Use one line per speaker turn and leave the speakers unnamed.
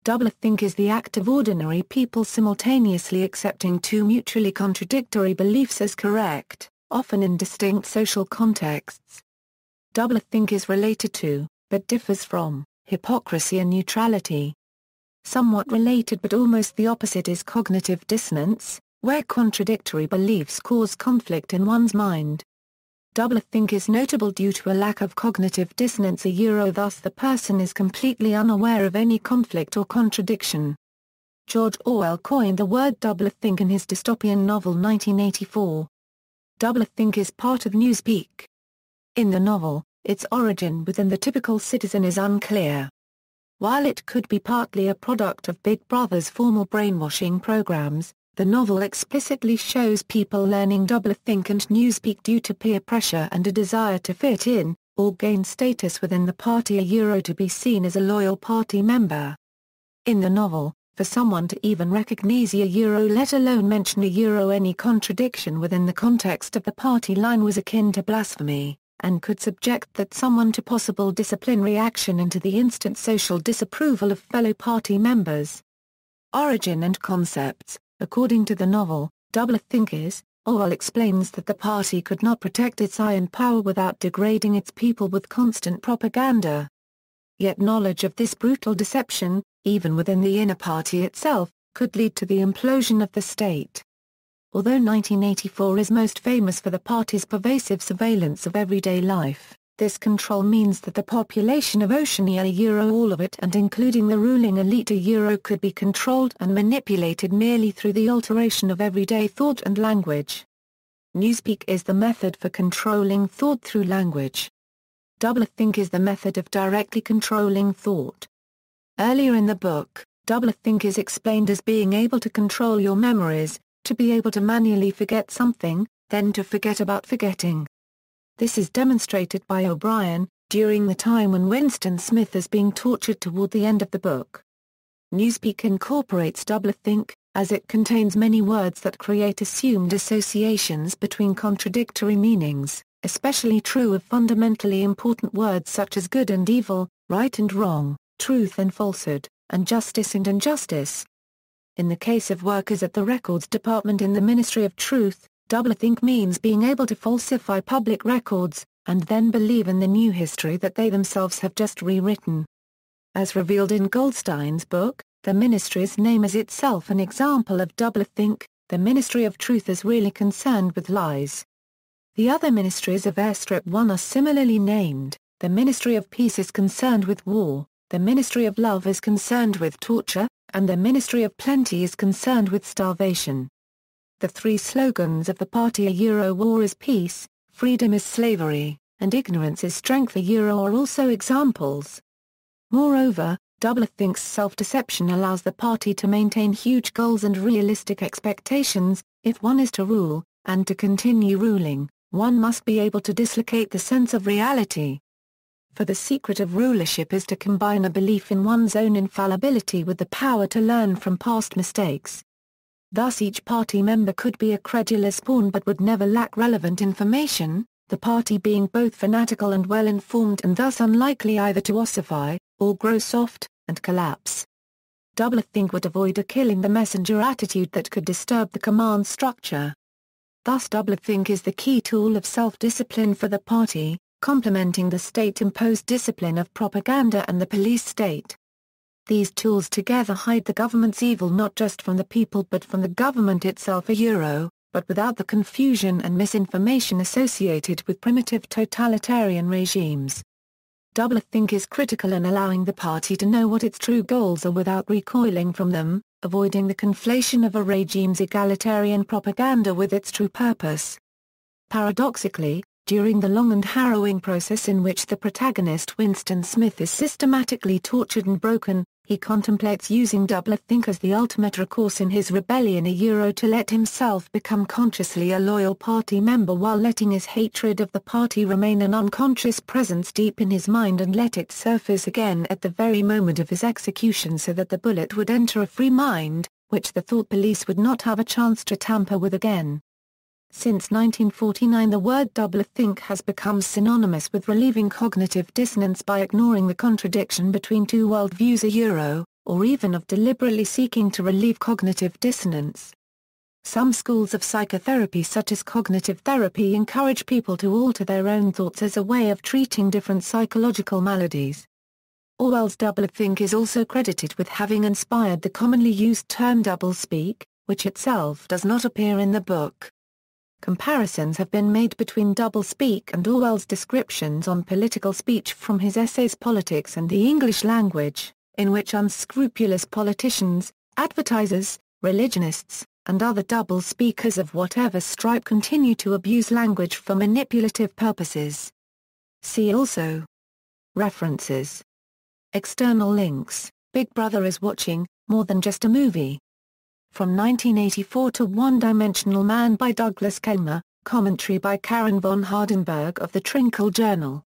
Doublethink is the act of ordinary people simultaneously accepting two mutually contradictory beliefs as correct, often in distinct social contexts. Doublethink is related to, but differs from, hypocrisy and neutrality. Somewhat related but almost the opposite is cognitive dissonance, where contradictory beliefs cause conflict in one's mind. Doublethink is notable due to a lack of cognitive dissonance, thus the person is completely unaware of any conflict or contradiction. George Orwell coined the word doublethink in his dystopian novel 1984. Doublethink is part of newspeak. In the novel, its origin within the typical citizen is unclear. While it could be partly a product of Big Brother's formal brainwashing programs, the novel explicitly shows people learning doublethink and newspeak due to peer pressure and a desire to fit in, or gain status within the party to be seen as a loyal party member. In the novel, for someone to even recognize let alone mention any contradiction within the context of the party line was akin to blasphemy, and could subject that someone to possible disciplinary action and to the instant social disapproval of fellow party members. Origin and concepts. According to the novel, Doublethink is, Orwell explains that the party could not protect its iron power without degrading its people with constant propaganda. Yet knowledge of this brutal deception, even within the inner party itself, could lead to the implosion of the state. Although 1984 is most famous for the party's pervasive surveillance of everyday life, this control means that the population of Oceania all of it and including the ruling elite could be controlled and manipulated merely through the alteration of everyday thought and language. Newspeak is the method for controlling thought through language. Doublethink is the method of directly controlling thought. Earlier in the book, doublethink is explained as being able to control your memories, to be able to manually forget something, then to forget about forgetting. This is demonstrated by O'Brien, during the time when Winston Smith is being tortured toward the end of the book. Newspeak incorporates doublethink, as it contains many words that create assumed associations between contradictory meanings, especially true of fundamentally important words such as good and evil, right and wrong, truth and falsehood, and justice and injustice. In the case of workers at the Records Department in the Ministry of Truth, doublethink means being able to falsify public records, and then believe in the new history that they themselves have just rewritten. As revealed in Goldstein's book, The Ministry's Name is itself an example of doublethink. The Ministry of Truth is really concerned with lies. The other ministries of Airstrip 1 are similarly named. The Ministry of Peace is concerned with war, the Ministry of Love is concerned with torture, and the Ministry of Plenty is concerned with starvation. The three slogans of the party war is peace, freedom is slavery, and ignorance is strength are also examples. Moreover, doublethink's self-deception allows the party to maintain huge goals and realistic expectations. If one is to rule, and to continue ruling, one must be able to dislocate the sense of reality. For the secret of rulership is to combine a belief in one's own infallibility with the power to learn from past mistakes. Thus each party member could be a credulous pawn but would never lack relevant information, the party being both fanatical and well-informed and thus unlikely either to ossify, or grow soft, and collapse. Doublethink would avoid a killing the messenger attitude that could disturb the command structure. Thus doublethink is the key tool of self-discipline for the party, complementing the state-imposed discipline of propaganda and the police state. These tools together hide the government's evil not just from the people but from the government itself but without the confusion and misinformation associated with primitive totalitarian regimes. Doublethink is critical in allowing the party to know what its true goals are without recoiling from them, avoiding the conflation of a regime's egalitarian propaganda with its true purpose. Paradoxically, during the long and harrowing process in which the protagonist Winston Smith is systematically tortured and broken, he contemplates using doublethink as the ultimate recourse in his rebellion to let himself become consciously a loyal party member while letting his hatred of the party remain an unconscious presence deep in his mind and let it surface again at the very moment of his execution so that the bullet would enter a free mind, which the thought police would not have a chance to tamper with again. Since 1949 the word doublethink has become synonymous with relieving cognitive dissonance by ignoring the contradiction between two worldviews or even of deliberately seeking to relieve cognitive dissonance. Some schools of psychotherapy such as cognitive therapy encourage people to alter their own thoughts as a way of treating different psychological maladies. Orwell's Doublethink is also credited with having inspired the commonly used term doublespeak, which itself does not appear in the book. Comparisons have been made between doublespeak and Orwell's descriptions on political speech from his essays Politics and the English Language, in which unscrupulous politicians, advertisers, religionists, and other double-speakers of whatever stripe continue to abuse language for manipulative purposes. See also. References. External links: Big Brother is Watching, More Than Just a Movie. From 1984 to One-Dimensional Man by Douglas Kellner, commentary by Karen von Hardenberg of the Trinkle Journal.